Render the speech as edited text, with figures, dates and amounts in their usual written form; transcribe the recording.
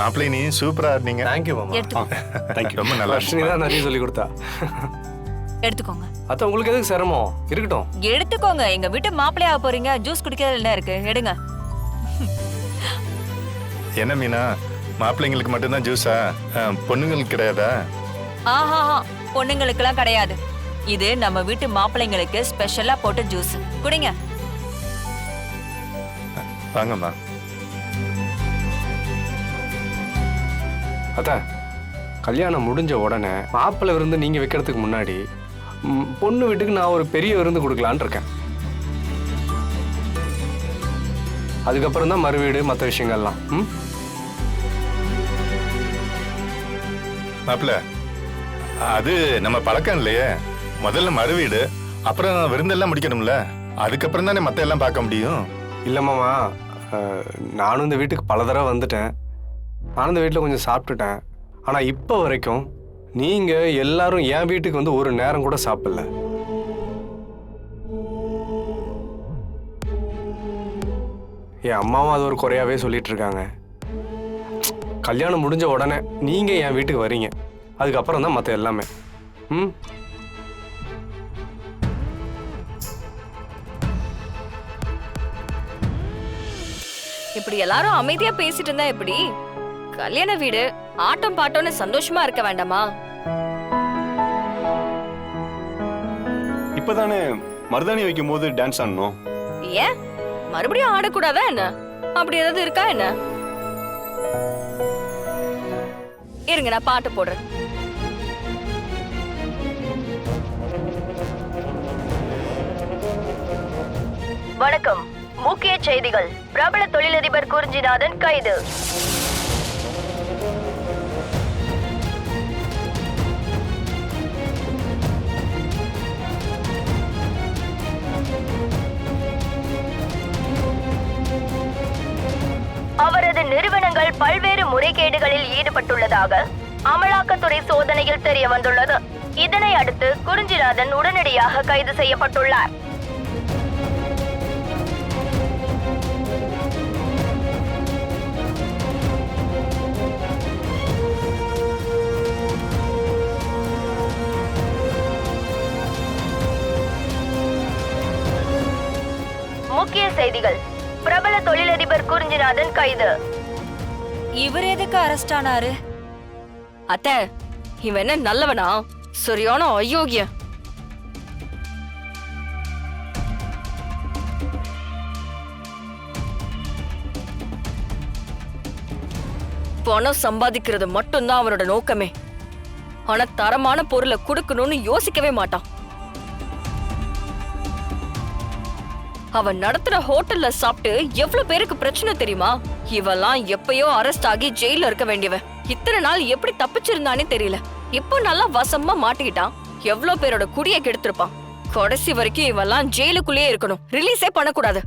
மாப்பிள்ளை நீ சூப்பரா இருந்தீங்க. தேங்க்யூ மாமா. தேங்க்யூ. ரொம்ப நல்லா லட்சுமி தான் நிறைய சொல்லி கொடுத்தா. எடுத்துக்கோங்க. அத்த உங்களுக்கு எதுக்கு சிரமம்? இருக்கட்டும். எடுத்துக்கோங்க. எங்க வீட்டு மாப்பிள்ளையா போறீங்க, ஜூஸ் குடிக்கிறதுல என்ன இருக்கு? எடுங்க. என்ன மீனா, மாப்பிள்ளைங்களுக்கு மட்டும்தான் ஜூஸா? பொண்ணுங்களுக்கு கிடையாதா? ஆஹா, பொண்ணுங்களுக்குலாம் கிடையாது. இது நம்ம வீட்டு மாப்பிள்ளைங்களுக்கு ஸ்பெஷலா போட்ட ஜூஸ். குடிங்க. வாங்கம்மா. அத்த கல்யாணம் முடிஞ்ச உடனே மாப்பிள்ளை விருந்து நீங்க வைக்கிறதுக்கு முன்னாடி பொண்ணு வீட்டுக்கு நான் ஒரு பெரிய விருந்து கொடுக்கலான்னு இருக்கேன். அதுக்கப்புறம் தான் மறுவீடு மற்ற விஷயங்கள்லாம். மாப்பிள்ள அது நம்ம பழக்கம் இல்லையே. முதல்ல மறுவீடு, அப்புறம் விருந்தெல்லாம் முடிக்கணும்ல. அதுக்கப்புறம் தானே மத்த எல்லாம் பார்க்க முடியும். இல்லம்மாமா, நானும் இந்த வீட்டுக்கு பல தடவை வந்துட்டேன். நானும் இந்த வீட்டில் கொஞ்சம் சாப்பிட்டுட்டேன். ஆனால் இப்போ வரைக்கும் நீங்க எல்லாரும் என் வீட்டுக்கு வந்து ஒரு நேரம் கூட சாப்பிடல. என் அம்மாவும் அது ஒரு குறையாவே சொல்லிட்டு இருக்காங்க. கல்யாணம் முடிஞ்ச உடனே நீங்க என் வீட்டுக்கு வரீங்க, அதுக்கப்புறம் தான் மற்ற எல்லாமே. இப்படி எல்லாரும் அமைதியா பேசிட்டு இருந்தா எப்படி? கல்யாண வீடு ஆட்டம் பாட்டம்னு சந்தோஷமா இருக்க வேண்டாமா? இப்பதானே மருதாணி வைக்கும் போது டான்ஸ் ஆடணும். ஏன் மறுபடியும் ஆடக்கூடாதா என்ன? அப்படி ஏதாவது இருக்கா என்ன? இருங்க, நான் பாட்டு போடுறேன். வணக்கம். முக்கிய செய்திகள். பிரபல தொழிலதிபர் குறிஞ்சிநாதன் கைது. அவரது நிறுவனங்கள் பல்வேறு முறைகேடுகளில் ஈடுபட்டுள்ளதாக அமலாக்கத்துறை சோதனையில் தெரிய வந்துள்ளது. இதனை அடுத்து குறிஞ்சிநாதன் உடனடியாக கைது செய்யப்பட்டுள்ளார். முக்கிய செய்திகள். பிரபல தொழிலதிபர் குறிஞ்சிநாதன் கைது. இவர் எதுக்கு அரெஸ்ட் ஆனாரு? அத்தை, இவன் என்ன நல்லவனா? சரியான அயோக்கிய. பணம் சம்பாதிக்கிறது மட்டும்தான் அவனோட நோக்கமே. ஆனா தரமான பொருளை கொடுக்கணும்னு யோசிக்கவே மாட்டான். அவன் நடத்துற ஹோட்டல்ல சாப்பிட்டு எவ்வளவு பேருக்கு பிரச்சனை தெரியுமா? இவெல்லாம் எப்பயோ அரெஸ்ட் ஆகி ஜெயில இருக்க வேண்டியவன். இத்தனை நாள் எப்படி தப்பிச்சிருந்தானே தெரியல. இப்போ நல்லா வசமா மாட்டிக்கிட்டான். எவ்வளவு பேரோட குடியை கெடுத்திருப்பான். கடைசி வரைக்கும் இவெல்லாம் ஜெயிலுக்குள்ளேயே இருக்கணும். ரிலீஸே பண்ணக்கூடாது.